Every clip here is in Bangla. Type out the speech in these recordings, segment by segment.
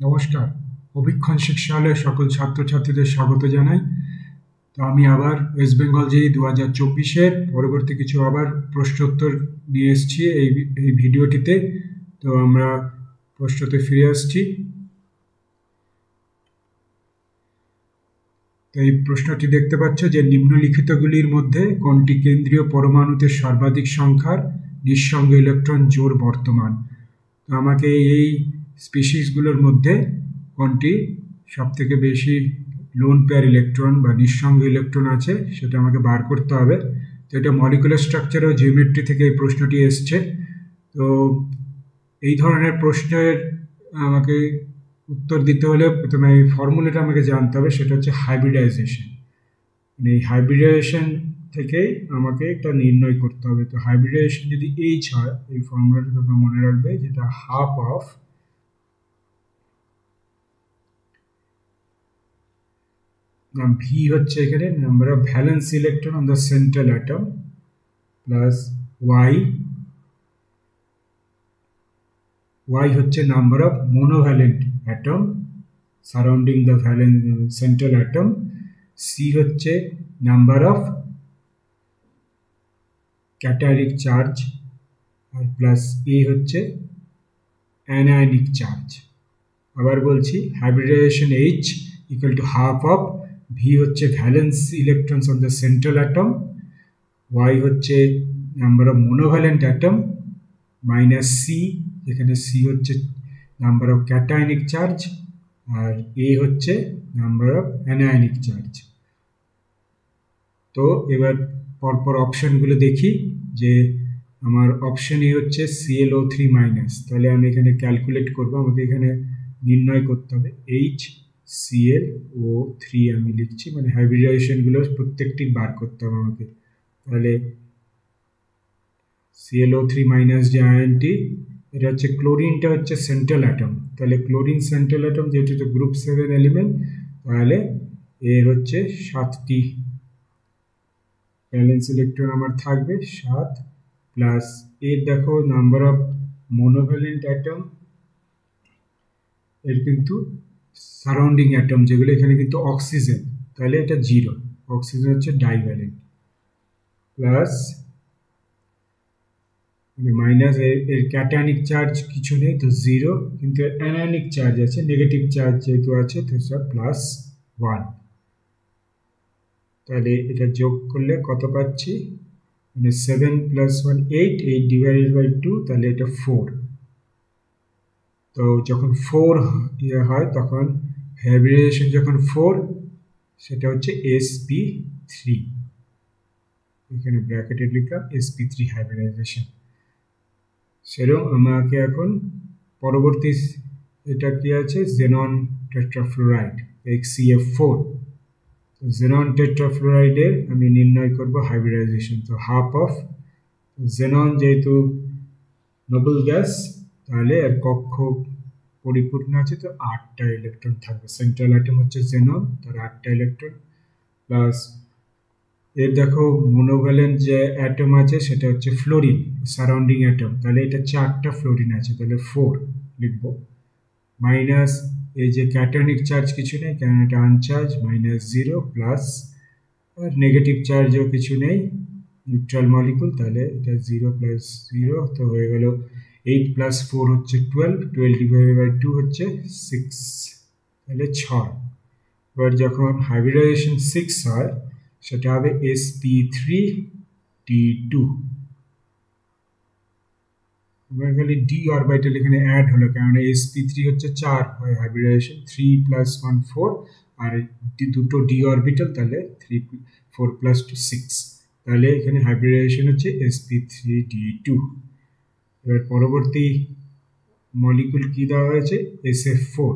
নমস্কার, অভীক্ষণ শিক্ষালয়ে সকল ছাত্রছাত্রীদের স্বাগত জানাই। তো আমি আবার ওয়েস্ট বেঙ্গল যেই 2024-এর পরবর্তী কিছু আবার প্রশ্নোত্তর নিয়ে এসেছি এই ভিডিওটিতে। তো আমরা প্রশ্নতে ফিরে আসছি। তো এই প্রশ্নটি দেখতে পাচ্ছ যে নিম্নলিখিতগুলির মধ্যে কোনটি কেন্দ্রীয় পরমাণুতে সর্বাধিক সংখ্যার নিঃসঙ্গ ইলেকট্রন জোড় বর্তমান। তো আমাকে এই স্পিসিসগুলোর মধ্যে কোনটি সবথেকে বেশি লোন পেয়ার ইলেকট্রন বা নিঃসঙ্গ ইলেকট্রন আছে সেটা আমাকে বার করতে হবে। তো এটা মলিকুলার স্ট্রাকচার ও জিওমেট্রি থেকে এই প্রশ্নটি এসছে। তো এই ধরনের প্রশ্নের আমাকে উত্তর দিতে হলে প্রথমে এই ফর্মুলাটা আমাকে জানতে হবে, সেটা হচ্ছে হাইব্রিডাইজেশন। এই হাইব্রিডাইজেশন থেকেই আমাকে এটা নির্ণয় করতে হবে। তো হাইব্রিডাইজেশন যদি এইচ হয়, এই ফর্মুলাটা তোমরা মনে রাখবে, যেটা হাফ অফ ভি হচ্ছে এখানে number of valence electron on the central atom plus Y হচ্ছে number of monovalent atom surrounding the central atom, C হচ্ছে নাম্বার অফ ক্যাটায়নিক চার্জ আর প্লাস এ হচ্ছে অ্যানায়নিক চার্জ। আবার বলছি, hybridisation H equal to half of V হচ্ছে valence electrons on the central atom, Y হচ্ছে number of monovalent atom minus C, যেখানে সি হচ্ছে নাম্বার অফ ক্যাটায়নিক চার্জ আর এ হচ্ছে নাম্বার অফ অ্যানায়নিক চার্জ। তো এবার পরপর অপশনগুলো দেখি। যে আমার অপশন এ হচ্ছে ClO3 মাইনাস, তাহলে আমি এখানে ক্যালকুলেট করব, আমাকে এখানে নির্ণয় করতে হবে HClO3 আমি লিখছি, মানে হাইব্রিডাইজেশনগুলো প্রত্যেকটি বার করতে হবে আমাকে। তাহলে ClO3 মাইনাস যে আয়নটি, এটা হচ্ছে ক্লোরিনটা হচ্ছে সেন্ট্রাল অ্যাটম, তাহলে ক্লোরিন সেন্ট্রাল অ্যাটম যেহেতু হচ্ছে গ্রুপ 7 এলিমেন্ট, তাহলে এর হচ্ছে 7টি ভ্যালেন্স ইলেকট্রন আমার থাকবে 7, প্লাস এর দেখো নাম্বার অফ মোনোভ্যালেন্ট অ্যাটম, এর কিন্তু সারাউন্ডিং অ্যাটম যেগুলো, এখানে কিন্তু অক্সিজেন, তাহলে এটা 0, অক্সিজেন হচ্ছে ডাইভ্যালেন্ট, প্লাস মাইনাস এর ক্যাটায়নিক চার্জ কিছু নেই তো 0, কিন্তু এর অ্যানায়নিক চার্জ আছে, নেগেটিভ চার্জ যেহেতু আছে তো সব প্লাস 1। তাহলে এটা যোগ করলে কত পাচ্ছি, মানে 7 প্লাস 1 8, 8 ডিভাইডেড বাই 2, তাহলে এটা 4। তো যখন 4 হয় তখন হাইব্রিডাইজেশন যখন 4, সেটা হচ্ছে sp3, এখানে ব্র্যাকেটে লিখলাম sp3 হাইব্রিডাইজেশন। সেরকম আমাকে এখন পরবর্তী এটা কি আছে, জেনন টেট্রাফ্লোরাইড HCF4। জেনন টেট্রাফ্লোরাইডের আমি নির্ণয় করব হাইব্রিডাইজেশন। তো হাফ অফ জেনন যেহেতু নোবেল গ্যাস, তাহলে এর কক্ষ পরিপূর্ণ আছে, তো 8টা ইলেকট্রন থাকবে। সেন্ট্রাল অ্যাটম হচ্ছে জেনন, তার 8টা ইলেকট্রন, প্লাস এর দেখো মোনোভ্যালেন্ট যে অ্যাটম আছে সেটা হচ্ছে ফ্লোরিন সারাউন্ডিং অ্যাটম, তাহলে এটা 4টা ফ্লোরিন আছে, তাহলে 4 লিখব, মাইনাস এই যে ক্যাটায়নিক চার্জ কিছু নেই কারণ এটা আনচার্জ, মাইনাস 0, প্লাস আর নেগেটিভ চার্জও কিছু নেই, নিউট্রাল মলিকুল, তাহলে এটা 0 প্লাস 0, তো হয়ে গেল 8 প্লাস 4 হচ্ছে 12, 12 ডিভাইডেড বাই 2 হচ্ছে 6, তাহলে 6। এবার যখন হাইব্রিডাইজেশন 6 হয় সেটা হবে sp3d2। খালি ডি অরবিটাল এখানে অ্যাড হলো, কারণ sp3 হচ্ছে 4 হয় হাইব্রিডাইজেশন, 3 প্লাস 1 4, আর দুটো ডি অরবিটাল, তাহলে 3 4 প্লাস 2 6, তাহলে এখানে হাইব্রিডাইজেশন হচ্ছে sp3d2। এবার পরবর্তী মলিকুল কি দেওয়া হয়েছে, SF4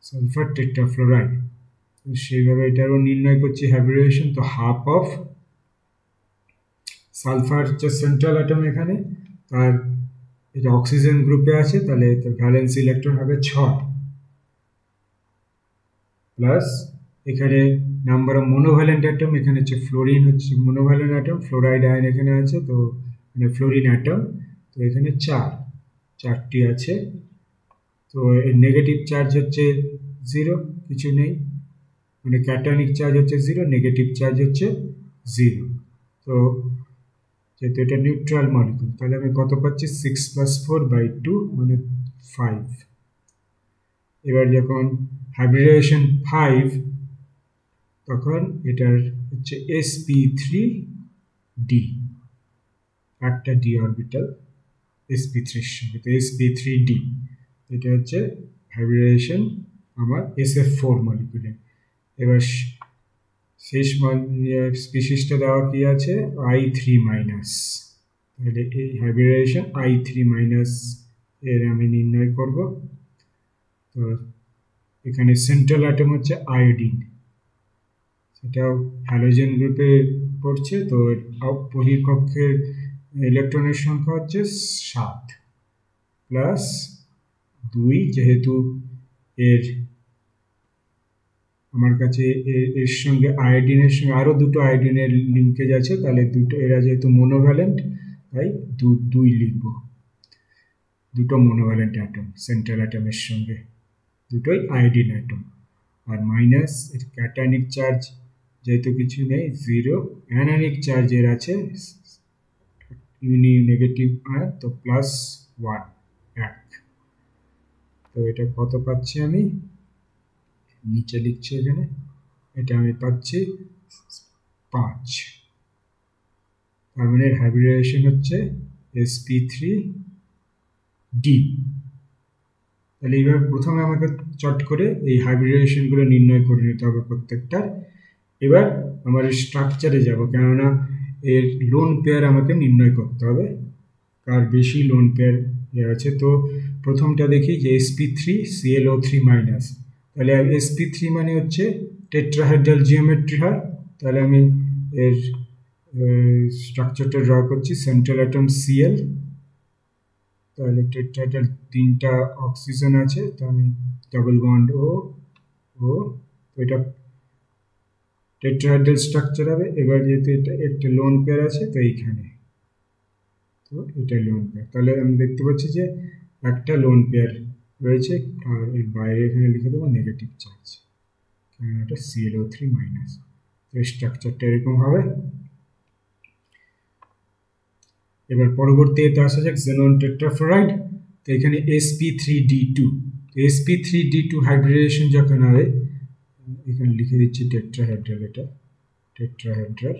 সালফার টেট্রাফ্লোরাইড। সেইভাবে এটারও নির্ণয় করছি হাইব্রিডাইজেশন। তো হাফ অফ সালফার হচ্ছে সেন্ট্রাল অ্যাটম, এখানে তার এটা অক্সিজেন গ্রুপে আছে, তাহলে ভ্যালেন্স ইলেকট্রন হবে 6, প্লাস এখানে নাম্বার অফ মোনোভ্যালেন্ট অ্যাটম, এখানে হচ্ছে ফ্লোরিন হচ্ছে মোনোভ্যালেন্ট অ্যাটম, ফ্লোরাইড আয়ন এখানে আছে, তো মানে ফ্লোরিন অ্যাটম, তো এখানে 4টি আছে, তো এর নেগেটিভ চার্জ হচ্ছে 0, কিছু নেই, মানে ক্যাটায়নিক চার্জ হচ্ছে 0, নেগেটিভ চার্জ হচ্ছে 0। তো যেহেতু এটা নিউট্রাল মলিকুল, তাহলে আমি কত পাচ্ছি 6 + 4/2 মানে 5। এবার যখন হাইব্রিডাইজেশন 5, তখন এটার হচ্ছে sp3d, একটা d অরবিটাল sp3 এর সঙ্গে, তো sp3d এটা হচ্ছে হাইব্রিডাইজেশন আমার sf4 মলিকুলে। এবার শেষ স্পিসিসটা দেওয়া কি আছে, I3-, তাহলে এই হাইব্রিডাইজেশন I3- এর আমি নির্ণয় করব। তো এখানে সেন্ট্রাল অ্যাটম হচ্ছে আয়োডিন, সেটাও হ্যালোজেন গ্রুপে পড়ছে, তো বহিঃকক্ষের ইলেকট্রনের সংখ্যা হচ্ছে 7 প্লাস 2, যেহেতু এর আমার কাছে এর সঙ্গে আয়োডিনের সঙ্গে আরও দুটো আয়োডিনের লিঙ্কেজ আছে, তাহলে দুটো, এরা যেহেতু মোনোভ্যালেন্ট তাই 2 লিখব, দুটো মোনোভ্যালেন্ট অ্যাটম সেন্ট্রাল অ্যাটমের সঙ্গে, দুটোই আয়োডিন অ্যাটম। আর মাইনাস এর ক্যাটায়নিক চার্জ যেহেতু কিছু নেই 0, অ্যানায়নিক চার্জ এর আছে নেগেটিভ আয়ন, তো +1 1। তো এটা কত পাচ্ছি আমি নিচে লিখছি এখানে, এটা আমি পাচ্ছি 5। তার মানে হাইব্রিডাইজেশন হচ্ছে sp3d। তাহলে এইভাবে প্রথমে আমাকে চট করে এই হাইব্রিডাইজেশনগুলো নির্ণয় করে নিতে হবে প্রত্যেকটা। এবার আমার স্ট্রাকচারে যাব, কেননা এর লোন পেয়ার আমাকে নির্ণয় করতে হবে, কার বেশি লোন পেয়ার আছে। তো প্রথমটা দেখি যে sp3clO3-, তাহলে sp3 মানে হচ্ছে টেট্রাহেড্রাল জিওমেট্রি হয়। তাহলে আমি এর স্ট্রাকচারটা ড্র করছি, সেন্ট্রাল অ্যাটম Cl, তাহলে টেট্রাহেড্রাল 3টা অক্সিজেন আছে, তো আমি ডাবল বন্ড O, তো এটা টেট্রাহেড্রাল স্ট্রাকচার হবে। এবার যেহেতু এটা একটা লোন পেয়ার আছে, তো এইখানে, তো এটা লোন পেয়ার, তাহলে আমি দেখতে পাচ্ছি যে একটা লোন পেয়ার রয়েছে, আর এর বাইরে এখানে লিখে দেবো নেগেটিভ চার্জ, কারণ এটা ClO3-। তো স্ট্রাকচারটা এরকম হবে। এবার পরবর্তীতে আসা যাক xenon টেট্রাফ্লোরাইড। তো এখানে sp3d2, sp3d2 হাইব্রিডাইজেশন যখন হবে, এখানে লিখে দিচ্ছি টেট্রাহেড্রাল, এটা টেট্রাহেড্রাল,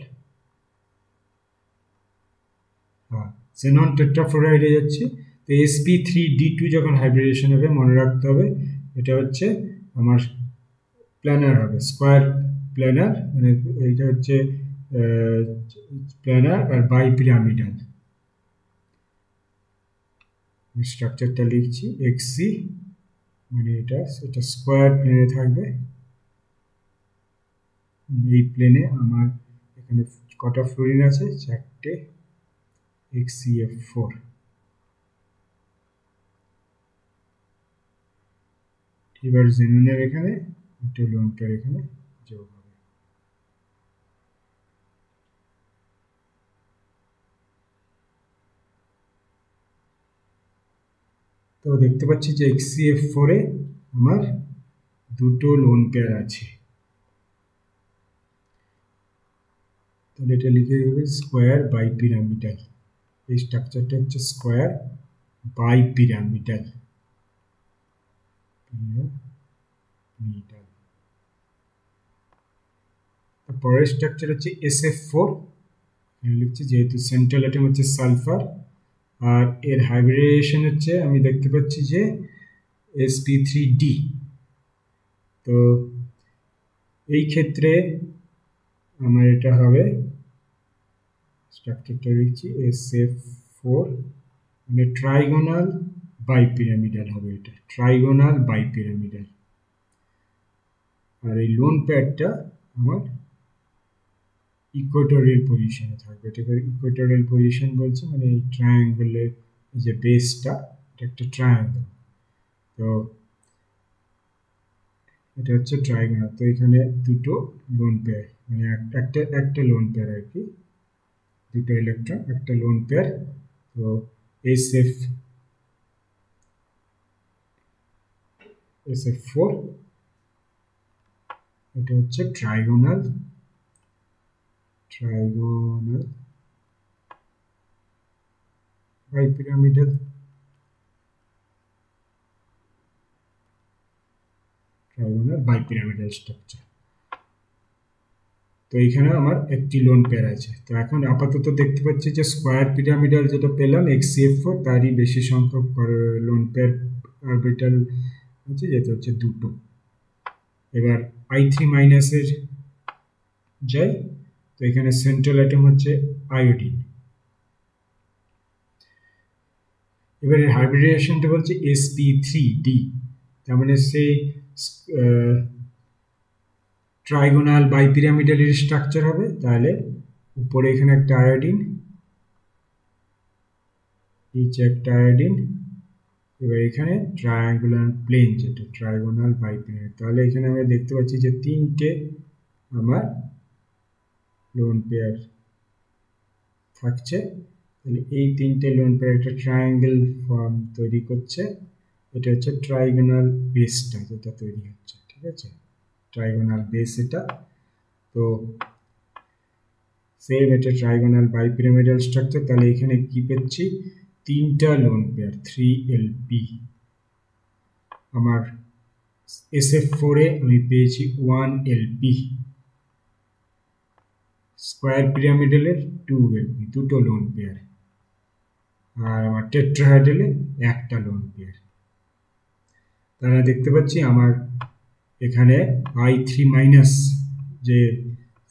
হ্যাঁ xenon টেট্রাফ্লোরাইডে যাচ্ছে। তো sp3d2 যখন হাইব্রিডাইজেশন হবে, মনে রাখতে হবে এটা হচ্ছে আমার প্ল্যানার হবে, স্কোয়ার প্ল্যানার, মানে এটা হচ্ছে প্ল্যানার আর বাইপিরামিডাল। স্ট্রাকচারটা লিখছি xc, মানে এটা স্কোয়ার প্লেনে থাকবে। এই প্লেনে আমার এখানে কটা ফ্লোরিন আছে, 4টে, xcf4। এবার জেননের এখানে দুটো লোন পেয়ার এখানে যোগ হবে। তো দেখতে পাচ্ছি যে xcf4 এ আমার দুটো লোন পেয়ার আছে, তাহলে এটা লিখে দেবে স্কোয়ার বাইপিরামিডাল। এই স্ট্রাকচারটা হচ্ছে স্কোয়ার বাইপিরামিডাল। পরের স্ট্রাকচার হচ্ছে SF4, লিখছি যেহেতু সেন্ট্রাল অ্যাটম হচ্ছে সালফার, আর এর হাইব্রিডাইজেশন হচ্ছে আমি দেখতে পাচ্ছি যে sp3d। তো এই ক্ষেত্রে আমার এটা হবে, স্ট্রাকচারটা লিখছি SF4, মানে ট্রাইগোনাল বাইপিরামিডাল হবে, এটা ট্রাইগোনাল বাইপিরামিডাল। আর এই লোন প্যাডটা আমার ইকুয়েটরিয়াল পজিশনে থাকবে, এটাকে ইকুয়েটরিয়াল পজিশন বলছে, মানে এই ট্রায়াঙ্গেলের যে বেসটা, এটা একটা ট্রায়াঙ্গেল, তো এটা হচ্ছে ট্রায়াঙ্গেল। তো এখানে দুটো লোন পেয়ার, মানে একটা লোন পেয়ার আর কি, দুটো ইলেকট্রন, একটা লোন পেয়ার। তো SF SF4, এটা হচ্ছে ট্রাইগোনাল বাইপিরামিডাল স্ট্রাকচার। তো এইখানে আমার একটি লোন পেয়ার আছে। তো এখন আপাতত দেখতে পাচ্ছি যে স্কোয়ার পিরামিডাল যেটা পেলাম XCF4 তারই বেশি সংখ্যক লোন পেয়ার অরবিটাল আছে, যেটা হচ্ছে দুটো। এবার I3 মাইনাসের যাই। তো এখানে সেন্ট্রাল অ্যাটম হচ্ছে আয়োডিন। এবার এর হাইব্রিডেশনটা বলছে sp3d, তার মানে সেই ট্রাইগোনাল বাইপিরামিডালের স্ট্রাকচার হবে। তাহলে উপরে এখানে একটা আয়োডিন, নিচে একটা আয়োডিন, এবার এখানে ট্রায়াঙ্গুলার প্লেন যেটা ট্রাইগোনাল বাইপিরামিড। তাহলে এখানে আমরা দেখতে পাচ্ছি যে তিনটে আমার লোন পেয়ার থাকছে। তাহলে এই তিনটে লোন পেয়ার একটা ট্রায়াঙ্গেল ফর্ম তৈরি করছে। এটা হচ্ছে ট্রাইগোনাল বেসটা যেটা তৈরি হচ্ছে, ঠিক আছে, ট্রাইগোনাল বেস এটা। তো সেম এটা ট্রাইগোনাল বাইপিরামিডাল স্ট্রাকচার। তাহলে এখানে কি পেয়েছি, তিনটা লোন পেয়ার 3lp। আমার SF4 এ আমি পেয়েছি 1lp, স্কোয়ার পিরামিডালের 2lp, দুটো লোন পেয়ার, আর আমার টেট্রাহাইড্রালে একটা লোন পেয়ার। তাহলে দেখতে পাচ্ছি আমার এখানে I3 মাইনাস যে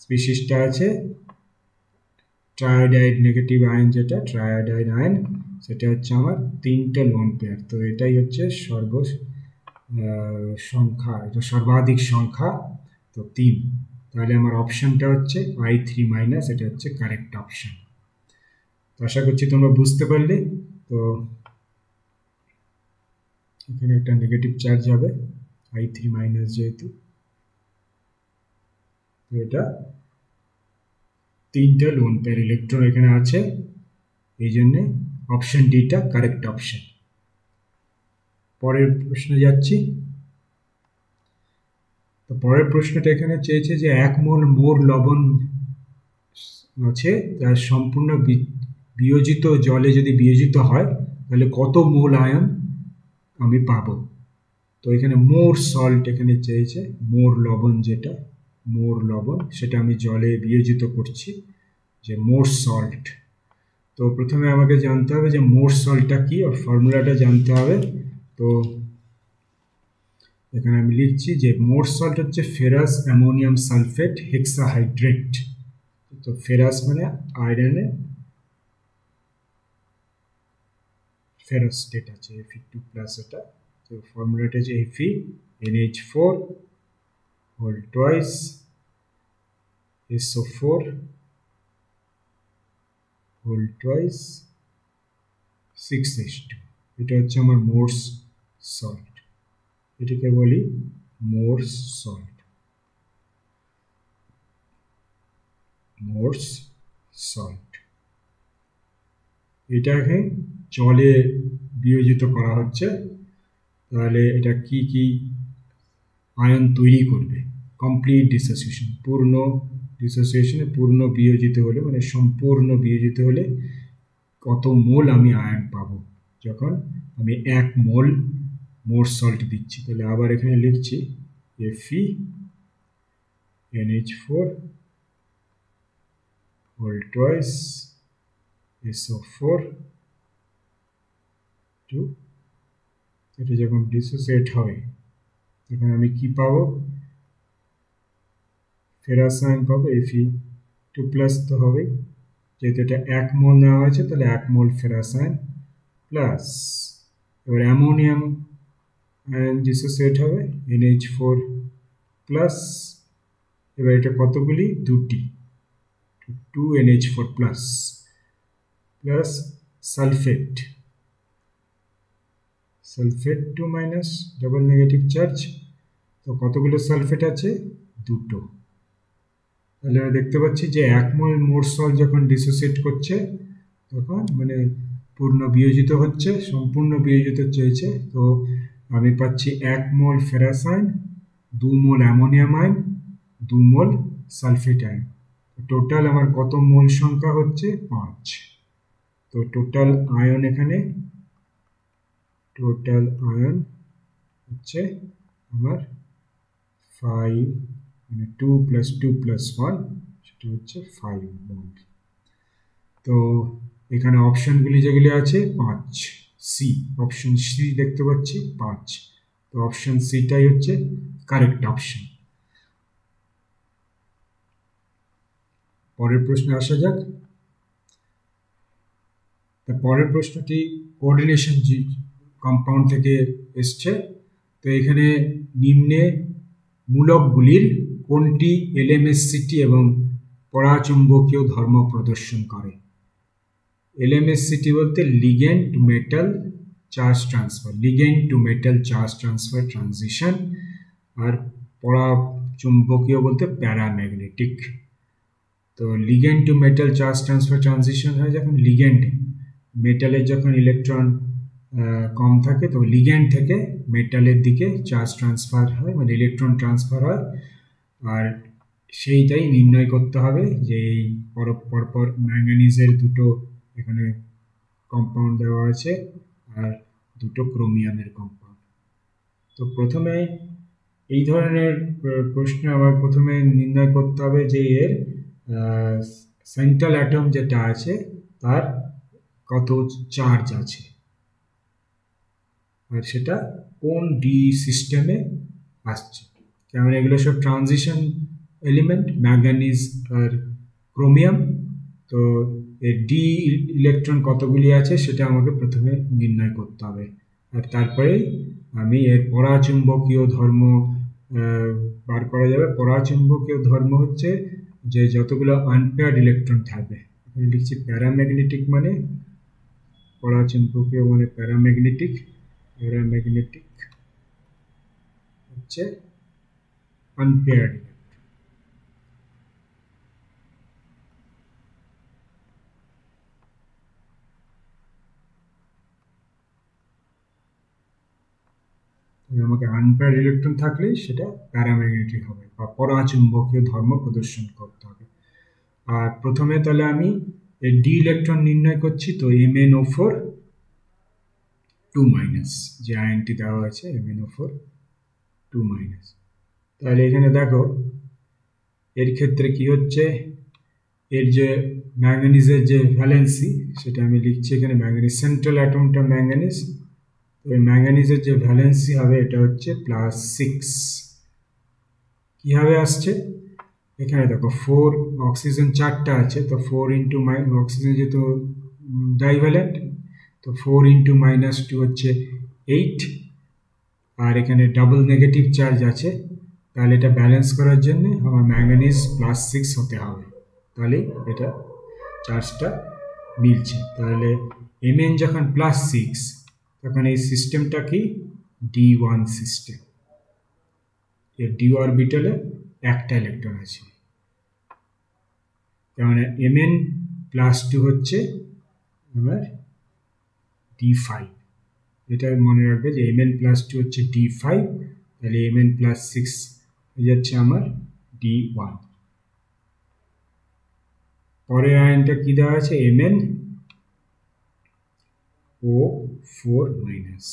স্পিসিসটা আছে, ট্রায়োডাইড নেগেটিভ আয়ন, যেটা ট্রায়োডাইড আয়ন, সেটা হচ্ছে আমার তিনটে লোন পেয়ার। তো এটাই হচ্ছে সংখ্যা, এটা সর্বাধিক সংখ্যা, তো 3। তাহলে আমার অপশনটা হচ্ছে I3 মাইনাস, এটা হচ্ছে কারেক্ট অপশন। তো আশা করছি তোমরা বুঝতে পারলে। তো এখানে একটা নেগেটিভ চার্জ হবে I3 মাইনাস যেহেতু, তো এটা তিনটা লোন পেয়ার ইলেকট্রন এখানে আছে, এই জন্যে অপশন ডিটা কারেক্ট অপশন। পরের প্রশ্নে যাচ্ছি। তো পরের প্রশ্নটা এখানে চেয়েছে যে 1 মোল মোর লবণ আছে, তার সম্পূর্ণ বিয়োজিত জলে যদি বিয়োজিত হয় তাহলে কত মোল আয়ন আমি পাবো। তো এখানে মোর সল্ট এখানে চেয়েছে, মোর লবণ যেটা মোর লবণ সেটা আমি জলে বিয়োজিত করছি, যে মোর সল্ট। তো প্রথমে আমাকে জানতে হবে যে মোর সল্টটা কি, আর ফর্মুলাটা জানতে হবে। তো এখানে আমি লিখছি যে মোর সল্ট হচ্ছে ফেরাস অ্যামোনিয়াম সালফেট হেক্সাহাইড্রেট। তো ফেরাস মানে আয়রনে ফেরাস স্টেট আছে, Fe2+, এটা। তো ফর্মুলাটা হচ্ছে FeNH4 whole twice SO4 whole twice 6H2। এটা হচ্ছে আমার মোরস সল্ট, এটাকে বলি মোরস সল্ট। মোরস সল্ট এটাকে জলে বিয়োজিত করা হচ্ছে। তাহলে এটা কি কি আয়ন তৈরি করবে, কমপ্লিট ডিসোসিয়েশন, পূর্ণ ডিসোসিয়েশনে পূর্ণ বিয়োজিত হলে, মানে সম্পূর্ণ বিয়োজিত হলে কত মোল আমি আয়ন পাবো যখন আমি 1 মোল মোর সল্ট দিচ্ছি। তাহলে আবার এখানে লিখছি FeNH4 হোল টুয়াইস SO4 2। এটা যখন ডিসোসিয়েট হবে তখন আমি কি পাবো, ফেরাস আয়ন পাবো, Fe2+ তো হবে, যেহেতু এটা 1 মোল নেওয়া হয়েছে, তাহলে 1 মোল ফেরাস আয়ন প্লাস, এবার অ্যামোনিয়াম আয়ন ডিসোসিয়েট হবে NH4+, এবার এটা কতগুলি, দুটি, 2NH4+, plus sulphate 2- double negative charge. তো কতগুলো সালফেট আছে, দুটো। তাহলে আমরা দেখতে পাচ্ছি যে 1 মোল মোর সল্ট যখন ডিসোসিয়েট করছে তখন মানে পূর্ণ বিয়োজিত হচ্ছে, সম্পূর্ণ বিয়োজিত চেয়েছে। তো আমি পাচ্ছি 1 মোল ফেরাস আয়ন, 2 মোল অ্যামোনিয়াম আয়ন, 2 মোল সালফেট আয়ন। টোটাল আমার কত মোল সংখ্যা হচ্ছে 5। তো টোটাল আয়ন এখানে টোটাল আয়ন হচ্ছে আমার 5, মানে 2 + 2 + 1 সেটা হচ্ছে 5 মোল। তো এখানে অপশনগুলি যেগুলি আছে 5 সি, অপশন সি দেখতে পাচ্ছি 5। তো অপশন সিটাই হচ্ছে কারেক্ট অপশন। পরের প্রশ্নে আসা যাক। পরের প্রশ্নটি কোঅর্ডিনেশন জি কম্পাউন্ড থেকে এসছে। তো এখানে নিম্নে মূলকগুলির কোনটি এলএমএসসিটি এবং পরাচুম্বকীয় ধর্ম প্রদর্শন করে? এলএমএসসিটি বলতে ligand to metal charge transfer, ligand to metal charge transfer transition. আর পরাচুম্বকীয় বলতে প্যারাম্যাগনেটিক। তো ligand to metal charge transfer transition হয় যখন লিগেন্ড, মেটালের যখন ইলেকট্রন কম থাকে তো লিগেন্ড থেকে মেটালের দিকে চার্জ ট্রান্সফার হয়, মানে ইলেকট্রন ট্রান্সফার হয়। আর সেইটাই নির্ণয় করতে হবে যে এই পরপর ম্যাঙ্গানিজের দুটো এখানে কম্পাউন্ড দেওয়া আছে আর দুটো ক্রোমিয়ামের কম্পাউন্ড। তো প্রথমে এই ধরনের প্রশ্নে আবার প্রথমে নির্ণয় করতে হবে যে এর সেন্ট্রাল অ্যাটম যেটা আছে তার কত চার্জ আছে, আর সেটা কোন ডি সিস্টেমে আসছে। কারণ এগুলো সব ট্রানজিশন এলিমেন্ট, ম্যাঙ্গানিজ আর ক্রোমিয়াম। তো এর ডি ইলেকট্রন কতগুলি আছে সেটা আমাকে প্রথমে নির্ণয় করতে হবে, আর তারপরে আমি এর পরাচুম্বকীয় ধর্ম বার করা যাবে। পরাচুম্বকীয় ধর্ম হচ্ছে যে যতগুলো আনপেয়ার্ড ইলেকট্রন থাকবে, এখানে লিখছি প্যারাম্যাগনেটিক, মানে পরাচুম্বকীয় মানে প্যারাম্যাগনেটিক, প্যারাম্যাগনেটিক হচ্ছে আনপেয়ার্ড ইলেকট্রন। আমাকে আনপেয়ার্ড ইলেকট্রন থাকলেই সেটা প্যারাম্যাগনেটিক হবে বা পরাচুম্বকীয় ধর্ম প্রদর্শন করতে হবে। আর প্রথমে তাহলে আমি এই ডি ইলেকট্রন নির্ণয় করছি। তো MnO4 2- যে আয়নটি দেওয়া আছে MnO4 2-। তাহলে এখানে দেখো এর ক্ষেত্রে কি হচ্ছে, এর যে ম্যাঙ্গানিজের যে ভ্যালেন্সি সেটা আমি লিখছি এখানে ম্যাঙ্গানিজ, সেন্ট্রাল অ্যাটমটা ম্যাঙ্গানিজ। তো এই ম্যাঙ্গানিজের যে ভ্যালেন্সি হবে এটা হচ্ছে +6। কীভাবে আসছে এখানে দেখো 4 অক্সিজেন 4টা আছে, তো 4 ইন্টু অক্সিজেন যেহেতু ডাইভ্যালেন্ট, তো 4 ইন্টু -2 হচ্ছে 8। আর এখানে ডাবল নেগেটিভ চার্জ আছে, তাহলে এটা ব্যালেন্স করার জন্য আমার ম্যাঙ্গানিজ +6 হতে হবে, তাহলে এটা চার্জটা মিলছে। তাহলে Mn যখন +6 তখন এই সিস্টেমটা কি D1 সিস্টেম। এর ডি অরবিটালে একটা ইলেকট্রন আছে, তার মানে Mn+2 হচ্ছে আমার D5। এটা মনে রাখবে যে Mn+2 হচ্ছে D5, তাহলে Mn+6 হয়ে যাচ্ছে আমার D1। পরের আয়নটা কি দেওয়া আছে MnO4-।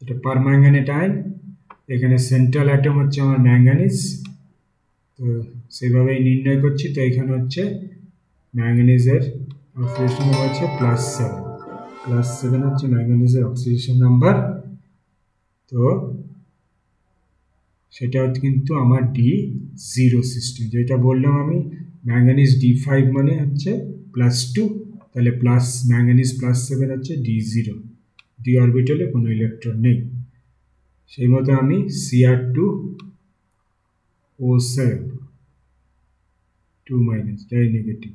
এটা পারম্যাঙ্গানেট আয়ন, এখানে সেন্ট্রাল অ্যাটম হচ্ছে আমার ম্যাঙ্গানিজ, তো সেভাবেই নির্ণয় করছি। তো এখানে হচ্ছে ম্যাঙ্গানিজের অক্সিডেশন নাম্বার হচ্ছে +7 হচ্ছে ম্যাঙ্গানিজের অক্সিডেশন নাম্বার। তো সেটা কিন্তু আমার D0 সিস্টেম, যেটা বললাম আমি ম্যাঙ্গানিজ D5 মানে হচ্ছে +2, তাহলে ম্যাঙ্গানিজ +7 হচ্ছে D0, ডি অরবিটালে কোনো ইলেকট্রন নেই। সেই মতো আমি Cr2O7 2- তাই নেগেটিভ,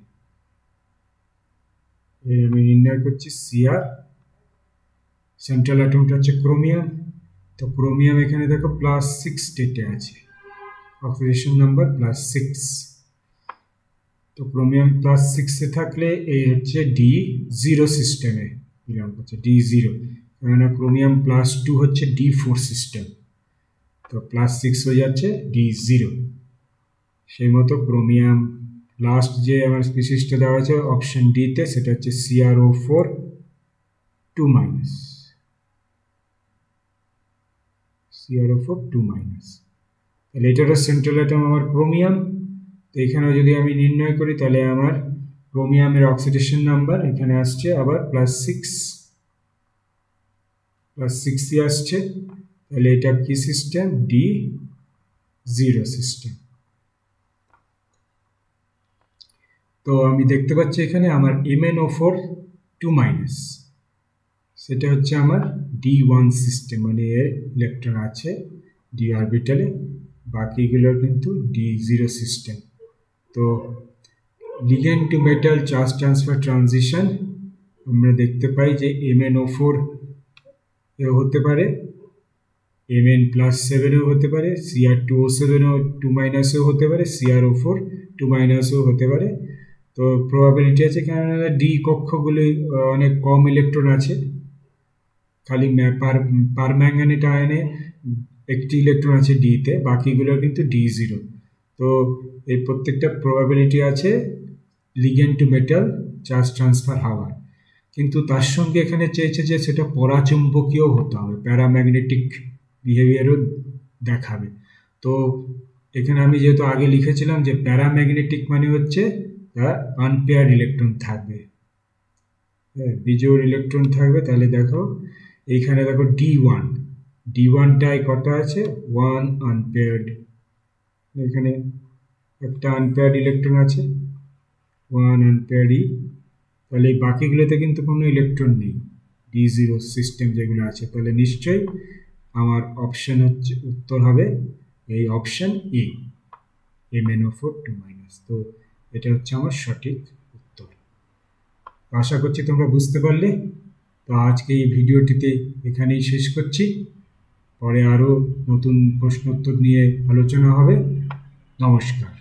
আমি নির্ণয় করছি Cr। সেন্ট্রাল অ্যাটমটা হচ্ছে ক্রোমিয়াম, তো ক্রোমিয়াম এখানে দেখো +6 স্টেটে আছে, অক্সিডেশন নাম্বার +6। তো ক্রোমিয়াম +6 এ থাকলে এই হচ্ছে D0 সিস্টেমে বিলং করছে, D0। কেননা ক্রোমিয়াম +2 হচ্ছে D4 সিস্টেম, তো +6 হয়ে যাচ্ছে D0। সেই মতো ক্রোমিয়াম লাস্ট যে আমার স্পিসিসটা দেওয়া আছে অপশন ডিতে, সেটা হচ্ছে CrO4 2-, CrO4 2-। তাহলে এটারও সেন্ট্রাল অ্যাটম আমার ক্রোমিয়াম। তো এখানে যদি আমি নির্ণয় করি তাহলে আমার ক্রোমিয়ামের অক্সিডেশন নাম্বার এখানে আসছে আবার +6 আসছে। তাহলে এটা কি সিস্টেম? D0 system. তো আমি দেখতে পাচ্ছি এখানে আমার MnO4 2-, সেটা হচ্ছে আমার D1 সিস্টেম, মানে এর ইলেকট্রন আছে D অরবিটালে, বাকিগুলোর কিন্তু D0 সিস্টেম। তো ligand to metal charge transfer transition আমরা দেখতে পাই যে MnO4 হতে পারে, Mn+7ও হতে পারে, Cr2O7ও 2- হতে পারে, CrO4 2- হতে পারে। তো প্রবাবিলিটি আছে, কেননা ডি কক্ষগুলি অনেক কম ইলেকট্রন আছে, খালি পারম্যাঙ্গানেট আয়নে একটি ইলেকট্রন আছে ডিতে, বাকিগুলো কিন্তু D0। তো এই প্রত্যেকটা প্রবাবিলিটি আছে ligand to metal charge transfer হওয়ার। কিন্তু তার সঙ্গে এখানে চেয়েছে যে সেটা পরাচুম্বকীয় হতে হবে, প্যারাম্যাগনেটিক বিহেভিয়ারও দেখাবে। তো এখানে আমি যেহেতু আগে লিখেছিলাম যে প্যারাম্যাগনেটিক মানে হচ্ছে তার আনপেয়ার্ড ইলেকট্রন থাকবে, বিজোড় ইলেকট্রন থাকবে। তাহলে দেখো এইখানে দেখো D1টায় কটা আছে? 1 আনপেয়ার্ড, এখানে একটা আনপেয়ার্ড ইলেকট্রন আছে 1 আনপেয়ার্ড ই। তাহলে এই বাকিগুলোতে কিন্তু কোনো ইলেকট্রন নেই D0 সিস্টেম যেগুলো আছে। তাহলে নিশ্চয়ই আমার অপশন হচ্ছে, উত্তর হবে এই অপশন এ, MnO4 2-। তো এটা হচ্ছে আমার সঠিক উত্তর। আশা করছি তোমরা বুঝতে পারলে। তো আজকে এই ভিডিওটিতে এখানেই শেষ করছি, পরে আরও নতুন প্রশ্নোত্তর নিয়ে আলোচনা হবে। নমস্কার।